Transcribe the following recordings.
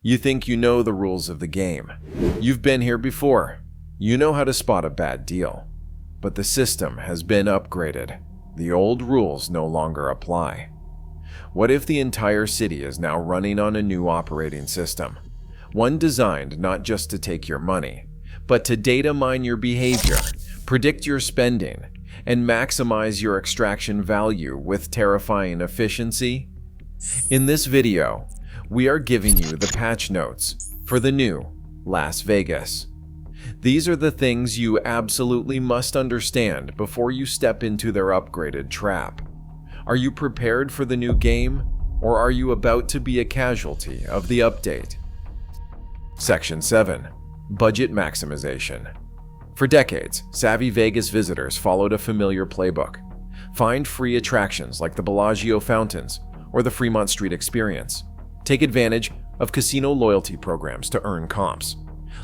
You think you know the rules of the game. You've been here before. You know how to spot a bad deal. But the system has been upgraded. The old rules no longer apply. What if the entire city is now running on a new operating system? One designed not just to take your money, but to data mine your behavior, predict your spending, and maximize your extraction value with terrifying efficiency? In this video, we are giving you the patch notes for the new Las Vegas. These are the things you absolutely must understand before you step into their upgraded trap. Are you prepared for the new game, or are you about to be a casualty of the update? Section 7. Budget Maximization. For decades, savvy Vegas visitors followed a familiar playbook. Find free attractions like the Bellagio fountains or the Fremont Street Experience. Take advantage of casino loyalty programs to earn comps.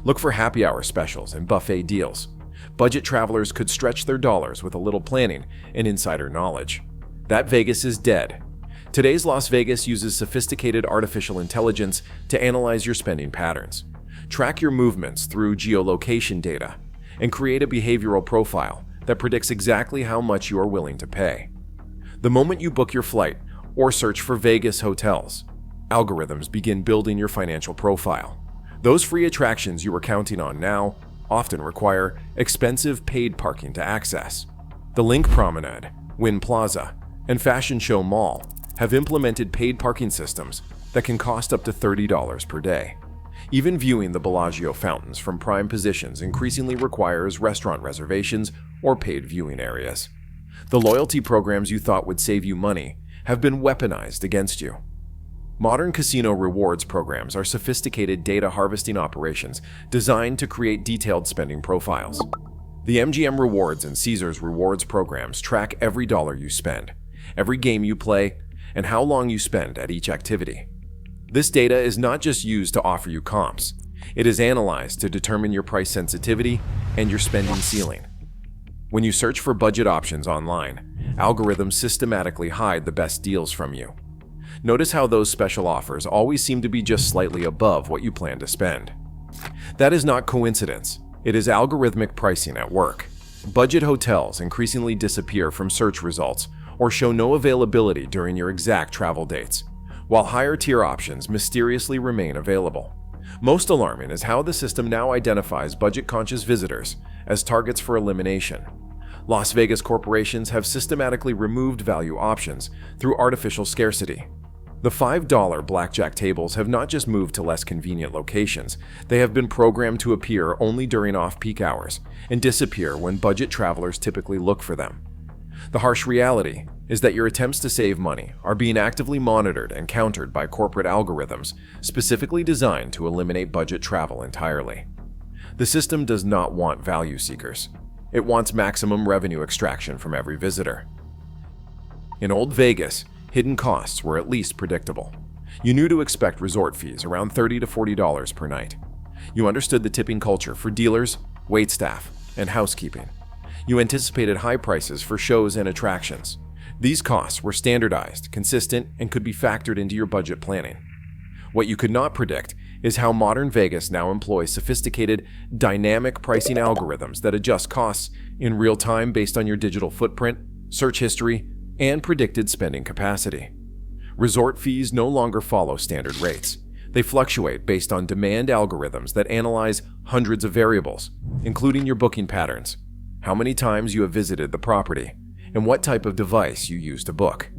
Look for happy hour specials and buffet deals. Budget travelers could stretch their dollars with a little planning and insider knowledge. That Vegas is dead. Today's Las Vegas uses sophisticated artificial intelligence to analyze your spending patterns, track your movements through geolocation data, and create a behavioral profile that predicts exactly how much you are willing to pay. The moment you book your flight or search for Vegas hotels, algorithms begin building your financial profile. Those free attractions you were counting on now often require expensive paid parking to access. The Link Promenade, Wynn Plaza, and Fashion Show Mall have implemented paid parking systems that can cost up to $30 per day. Even viewing the Bellagio fountains from prime positions increasingly requires restaurant reservations or paid viewing areas. The loyalty programs you thought would save you money have been weaponized against you. Modern casino rewards programs are sophisticated data harvesting operations designed to create detailed spending profiles. The MGM Rewards and Caesars Rewards programs track every dollar you spend, every game you play, and how long you spend at each activity. This data is not just used to offer you comps. It is analyzed to determine your price sensitivity and your spending ceiling. When you search for budget options online, algorithms systematically hide the best deals from you. Notice how those special offers always seem to be just slightly above what you plan to spend. That is not coincidence. It is algorithmic pricing at work. Budget hotels increasingly disappear from search results or show no availability during your exact travel dates, while higher-tier options mysteriously remain available. Most alarming is how the system now identifies budget-conscious visitors as targets for elimination. Las Vegas corporations have systematically removed value options through artificial scarcity. The $5 blackjack tables have not just moved to less convenient locations, they have been programmed to appear only during off-peak hours and disappear when budget travelers typically look for them. The harsh reality is that your attempts to save money are being actively monitored and countered by corporate algorithms specifically designed to eliminate budget travel entirely. The system does not want value seekers. It wants maximum revenue extraction from every visitor. In old Vegas, hidden costs were at least predictable. You knew to expect resort fees around $30 to $40 per night. You understood the tipping culture for dealers, waitstaff, and housekeeping. You anticipated high prices for shows and attractions. These costs were standardized, consistent, and could be factored into your budget planning. What you could not predict is how modern Vegas now employs sophisticated, dynamic pricing algorithms that adjust costs in real time based on your digital footprint, search history, and predicted spending capacity. Resort fees no longer follow standard rates. They fluctuate based on demand algorithms that analyze hundreds of variables, including your booking patterns, how many times you have visited the property, and what type of device you use to book.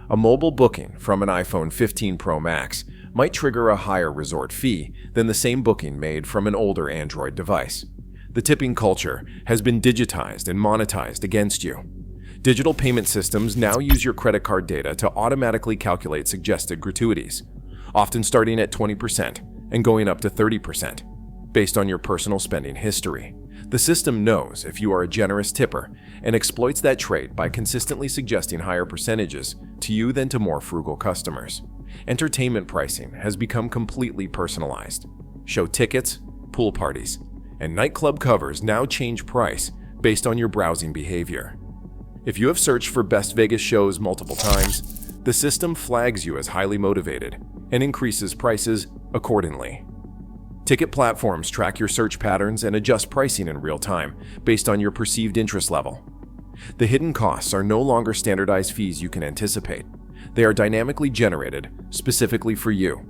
A mobile booking from an iPhone 15 Pro Max might trigger a higher resort fee than the same booking made from an older Android device. The tipping culture has been digitized and monetized against you. Digital payment systems now use your credit card data to automatically calculate suggested gratuities, often starting at 20% and going up to 30%, based on your personal spending history. The system knows if you are a generous tipper and exploits that trait by consistently suggesting higher percentages to you than to more frugal customers. Entertainment pricing has become completely personalized. Show tickets, pool parties, and nightclub covers now change price based on your browsing behavior. If you have searched for Best Vegas shows multiple times, the system flags you as highly motivated and increases prices accordingly. Ticket platforms track your search patterns and adjust pricing in real time based on your perceived interest level. The hidden costs are no longer standardized fees you can anticipate. They are dynamically generated specifically for you.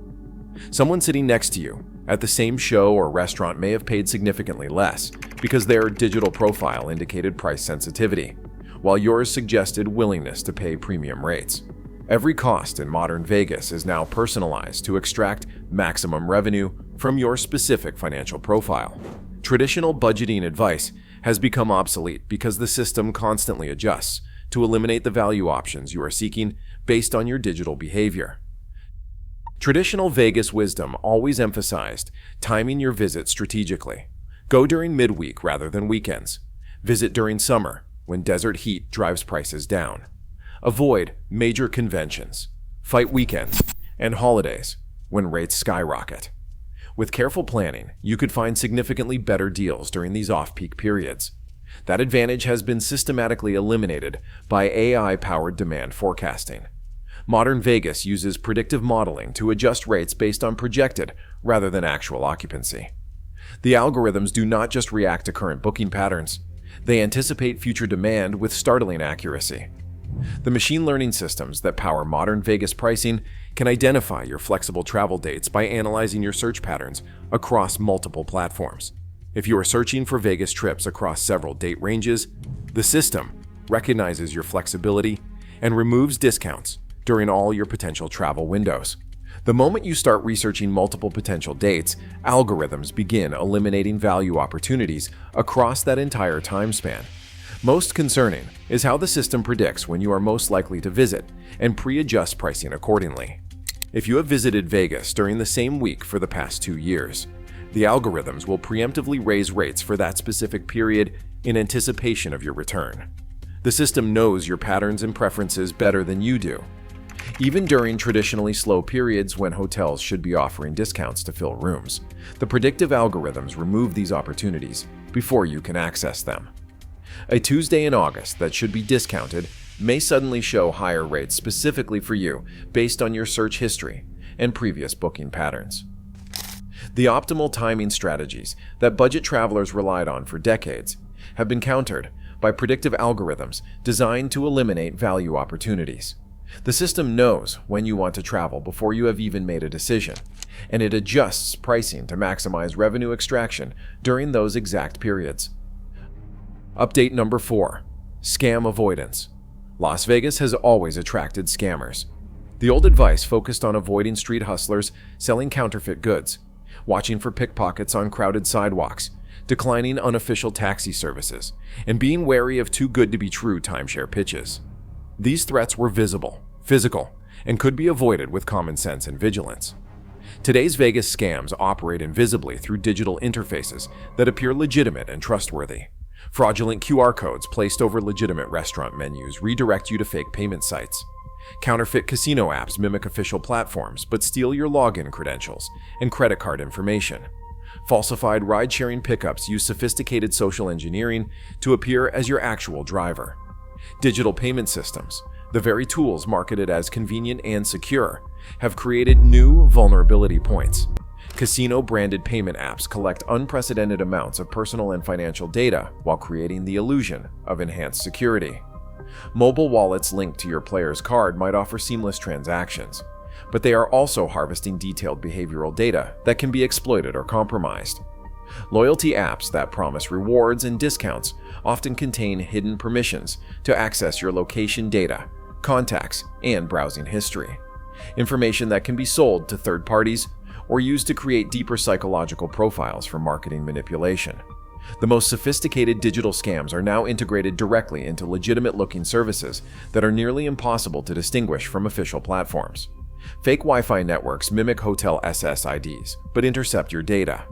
Someone sitting next to you at the same show or restaurant may have paid significantly less because their digital profile indicated price sensitivity, while yours suggested willingness to pay premium rates. Every cost in modern Vegas is now personalized to extract maximum revenue from your specific financial profile. Traditional budgeting advice has become obsolete because the system constantly adjusts to eliminate the value options you are seeking based on your digital behavior. Traditional Vegas wisdom always emphasized timing your visit strategically. Go during midweek rather than weekends. Visit during summer, when desert heat drives prices down. Avoid major conventions, fight weekends, and holidays when rates skyrocket. With careful planning, you could find significantly better deals during these off-peak periods. That advantage has been systematically eliminated by AI-powered demand forecasting. Modern Vegas uses predictive modeling to adjust rates based on projected rather than actual occupancy. The algorithms do not just react to current booking patterns, they anticipate future demand with startling accuracy. The machine learning systems that power modern Vegas pricing can identify your flexible travel dates by analyzing your search patterns across multiple platforms. If you are searching for Vegas trips across several date ranges, the system recognizes your flexibility and removes discounts during all your potential travel windows. The moment you start researching multiple potential dates, algorithms begin eliminating value opportunities across that entire time span. Most concerning is how the system predicts when you are most likely to visit and pre-adjusts pricing accordingly. If you have visited Vegas during the same week for the past 2 years, the algorithms will preemptively raise rates for that specific period in anticipation of your return. The system knows your patterns and preferences better than you do. Even during traditionally slow periods when hotels should be offering discounts to fill rooms, the predictive algorithms remove these opportunities before you can access them. A Tuesday in August that should be discounted may suddenly show higher rates specifically for you based on your search history and previous booking patterns. The optimal timing strategies that budget travelers relied on for decades have been countered by predictive algorithms designed to eliminate value opportunities. The system knows when you want to travel before you have even made a decision, and it adjusts pricing to maximize revenue extraction during those exact periods. Update number 4. Scam avoidance. Las Vegas has always attracted scammers. The old advice focused on avoiding street hustlers selling counterfeit goods, watching for pickpockets on crowded sidewalks, declining unofficial taxi services, and being wary of too-good-to-be-true timeshare pitches. These threats were visible, physical, and could be avoided with common sense and vigilance. Today's Vegas scams operate invisibly through digital interfaces that appear legitimate and trustworthy. Fraudulent QR codes placed over legitimate restaurant menus redirect you to fake payment sites. Counterfeit casino apps mimic official platforms but steal your login credentials and credit card information. Falsified ride-sharing pickups use sophisticated social engineering to appear as your actual driver. Digital payment systems, the very tools marketed as convenient and secure, have created new vulnerability points. Casino-branded payment apps collect unprecedented amounts of personal and financial data while creating the illusion of enhanced security. Mobile wallets linked to your player's card might offer seamless transactions, but they are also harvesting detailed behavioral data that can be exploited or compromised. Loyalty apps that promise rewards and discounts often contain hidden permissions to access your location data, contacts, and browsing history. Information that can be sold to third parties or used to create deeper psychological profiles for marketing manipulation. The most sophisticated digital scams are now integrated directly into legitimate-looking services that are nearly impossible to distinguish from official platforms. Fake Wi-Fi networks mimic hotel SSIDs, but intercept your data.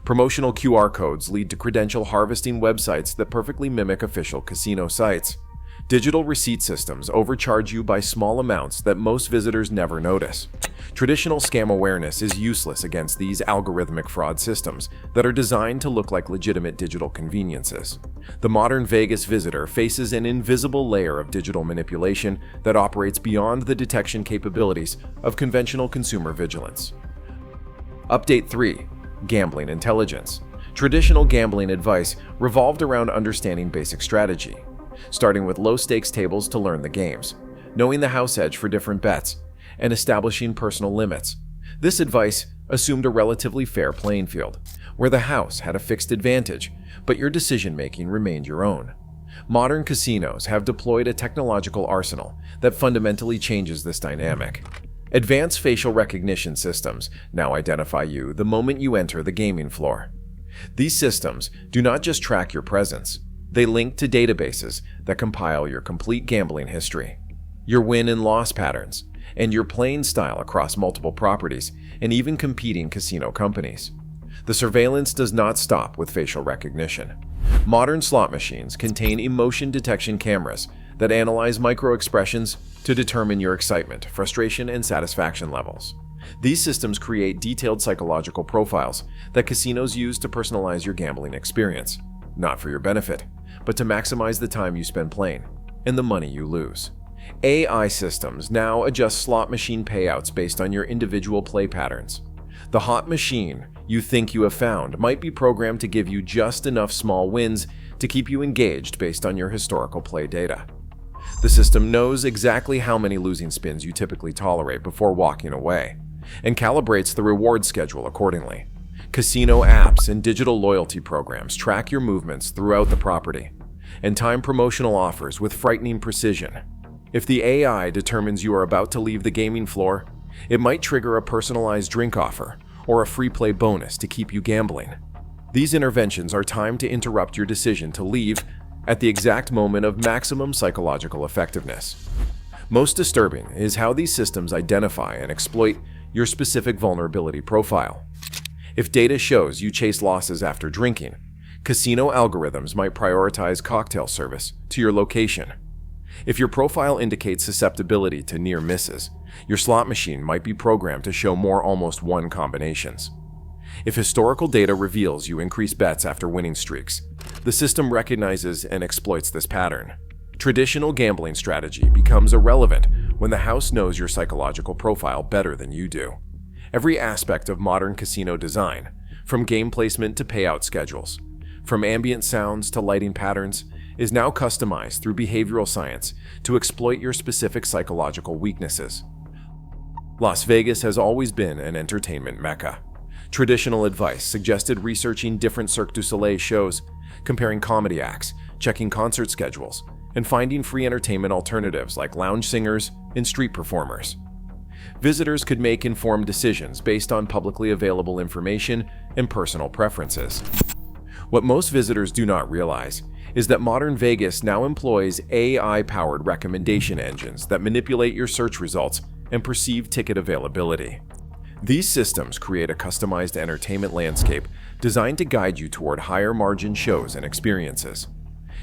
Promotional QR codes lead to credential harvesting websites that perfectly mimic official casino sites. Digital receipt systems overcharge you by small amounts that most visitors never notice. Traditional scam awareness is useless against these algorithmic fraud systems that are designed to look like legitimate digital conveniences. The modern Vegas visitor faces an invisible layer of digital manipulation that operates beyond the detection capabilities of conventional consumer vigilance. Update 3. Gambling intelligence. Traditional gambling advice revolved around understanding basic strategy, starting with low-stakes tables to learn the games, knowing the house edge for different bets, and establishing personal limits. This advice assumed a relatively fair playing field, where the house had a fixed advantage, but your decision-making remained your own. Modern casinos have deployed a technological arsenal that fundamentally changes this dynamic. Advanced facial recognition systems now identify you the moment you enter the gaming floor. These systems do not just track your presence, they link to databases that compile your complete gambling history, your win and loss patterns, and your playing style across multiple properties and even competing casino companies. The surveillance does not stop with facial recognition. Modern slot machines contain emotion detection cameras that analyze micro-expressions to determine your excitement, frustration, and satisfaction levels. These systems create detailed psychological profiles that casinos use to personalize your gambling experience, not for your benefit, but to maximize the time you spend playing and the money you lose. AI systems now adjust slot machine payouts based on your individual play patterns. The hot machine you think you have found might be programmed to give you just enough small wins to keep you engaged based on your historical play data. The system knows exactly how many losing spins you typically tolerate before walking away, and calibrates the reward schedule accordingly. Casino apps and digital loyalty programs track your movements throughout the property and time promotional offers with frightening precision. If the AI determines you are about to leave the gaming floor, it might trigger a personalized drink offer or a free play bonus to keep you gambling. These interventions are timed to interrupt your decision to leave at the exact moment of maximum psychological effectiveness. Most disturbing is how these systems identify and exploit your specific vulnerability profile. If data shows you chase losses after drinking, casino algorithms might prioritize cocktail service to your location. If your profile indicates susceptibility to near misses, your slot machine might be programmed to show more almost one combinations. If historical data reveals you increase bets after winning streaks, the system recognizes and exploits this pattern. Traditional gambling strategy becomes irrelevant when the house knows your psychological profile better than you do. Every aspect of modern casino design, from game placement to payout schedules, from ambient sounds to lighting patterns, is now customized through behavioral science to exploit your specific psychological weaknesses. Las Vegas has always been an entertainment mecca. Traditional advice suggested researching different Cirque du Soleil shows, comparing comedy acts, checking concert schedules, and finding free entertainment alternatives like lounge singers and street performers. Visitors could make informed decisions based on publicly available information and personal preferences. What most visitors do not realize is that modern Vegas now employs AI-powered recommendation engines that manipulate your search results and perceived ticket availability. These systems create a customized entertainment landscape designed to guide you toward higher-margin shows and experiences.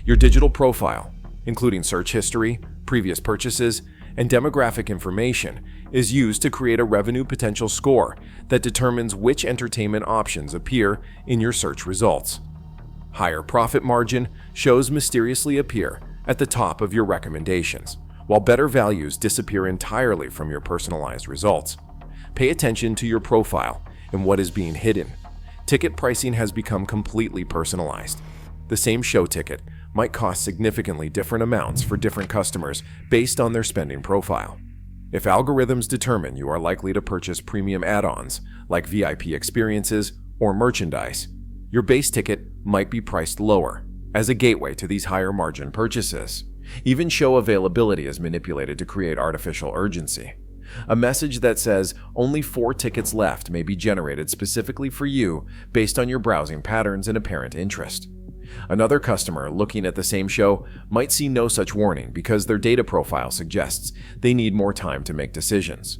Your digital profile, including search history, previous purchases, and demographic information, is used to create a revenue potential score that determines which entertainment options appear in your search results. Higher profit margin shows mysteriously appear at the top of your recommendations, while better values disappear entirely from your personalized results. Pay attention to your profile and what is being hidden. Ticket pricing has become completely personalized. The same show ticket might cost significantly different amounts for different customers based on their spending profile. If algorithms determine you are likely to purchase premium add-ons like VIP experiences or merchandise, your base ticket might be priced lower as a gateway to these higher margin purchases. Even show availability is manipulated to create artificial urgency. A message that says only 4 tickets left may be generated specifically for you based on your browsing patterns and apparent interest. Another customer looking at the same show might see no such warning because their data profile suggests they need more time to make decisions.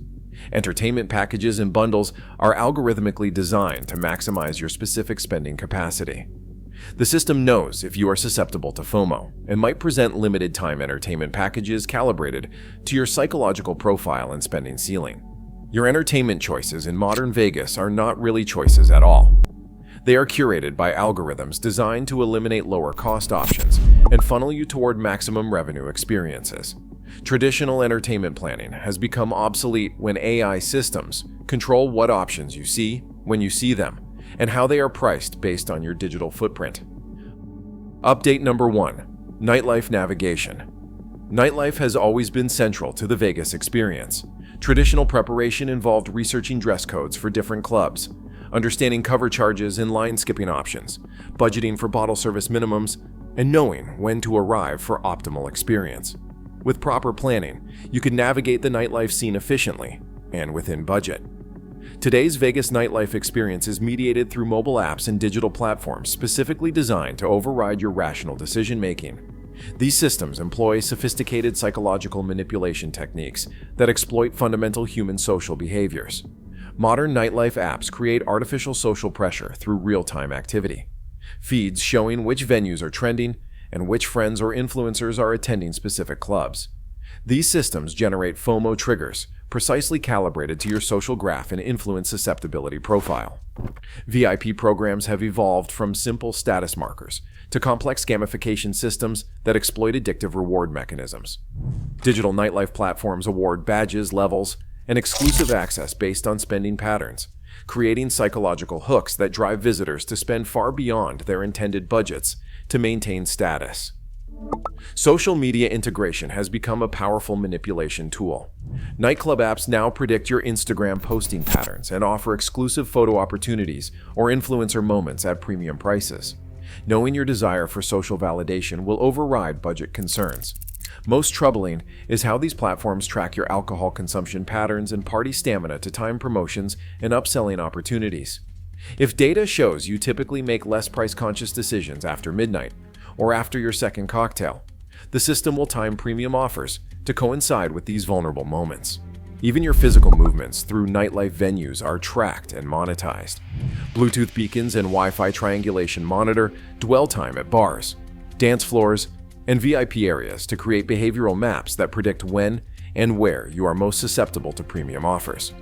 Entertainment packages and bundles are algorithmically designed to maximize your specific spending capacity. The system knows if you are susceptible to FOMO and might present limited-time entertainment packages calibrated to your psychological profile and spending ceiling. Your entertainment choices in modern Vegas are not really choices at all. They are curated by algorithms designed to eliminate lower-cost options and funnel you toward maximum revenue experiences. Traditional entertainment planning has become obsolete when AI systems control what options you see, when you see them, and how they are priced based on your digital footprint. Update number 1. Nightlife navigation. Nightlife has always been central to the Vegas experience. Traditional preparation involved researching dress codes for different clubs, understanding cover charges and line-skipping options, budgeting for bottle service minimums, and knowing when to arrive for optimal experience. With proper planning, you can navigate the nightlife scene efficiently and within budget. Today's Vegas nightlife experience is mediated through mobile apps and digital platforms specifically designed to override your rational decision-making. These systems employ sophisticated psychological manipulation techniques that exploit fundamental human social behaviors. Modern nightlife apps create artificial social pressure through real-time activity. Feeds showing which venues are trending and which friends or influencers are attending specific clubs. These systems generate FOMO triggers, precisely calibrated to your social graph and influence susceptibility profile. VIP programs have evolved from simple status markers to complex gamification systems that exploit addictive reward mechanisms. Digital nightlife platforms award badges, levels, and exclusive access based on spending patterns, creating psychological hooks that drive visitors to spend far beyond their intended budgets to maintain status. Social media integration has become a powerful manipulation tool. Nightclub apps now predict your Instagram posting patterns and offer exclusive photo opportunities or influencer moments at premium prices. Knowing your desire for social validation will override budget concerns. Most troubling is how these platforms track your alcohol consumption patterns and party stamina to time promotions and upselling opportunities. If data shows you typically make less price-conscious decisions after midnight or after your second cocktail, the system will time premium offers to coincide with these vulnerable moments. Even your physical movements through nightlife venues are tracked and monetized. Bluetooth beacons and Wi-Fi triangulation monitor dwell time at bars, dance floors, and VIP areas to create behavioral maps that predict when and where you are most susceptible to premium offers.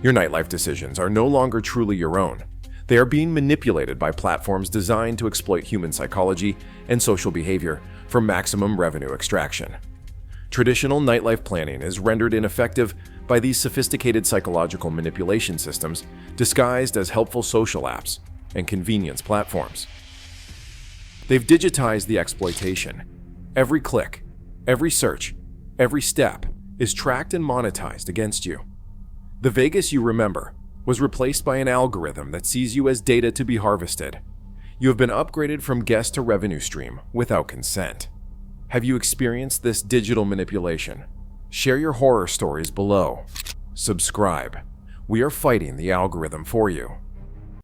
Your nightlife decisions are no longer truly your own. They are being manipulated by platforms designed to exploit human psychology and social behavior for maximum revenue extraction. Traditional nightlife planning is rendered ineffective by these sophisticated psychological manipulation systems disguised as helpful social apps and convenience platforms. They've digitized the exploitation. Every click, every search, every step is tracked and monetized against you. The Vegas you remember was replaced by an algorithm that sees you as data to be harvested. You have been upgraded from guest to revenue stream without consent. Have you experienced this digital manipulation? Share your horror stories below. Subscribe. We are fighting the algorithm for you.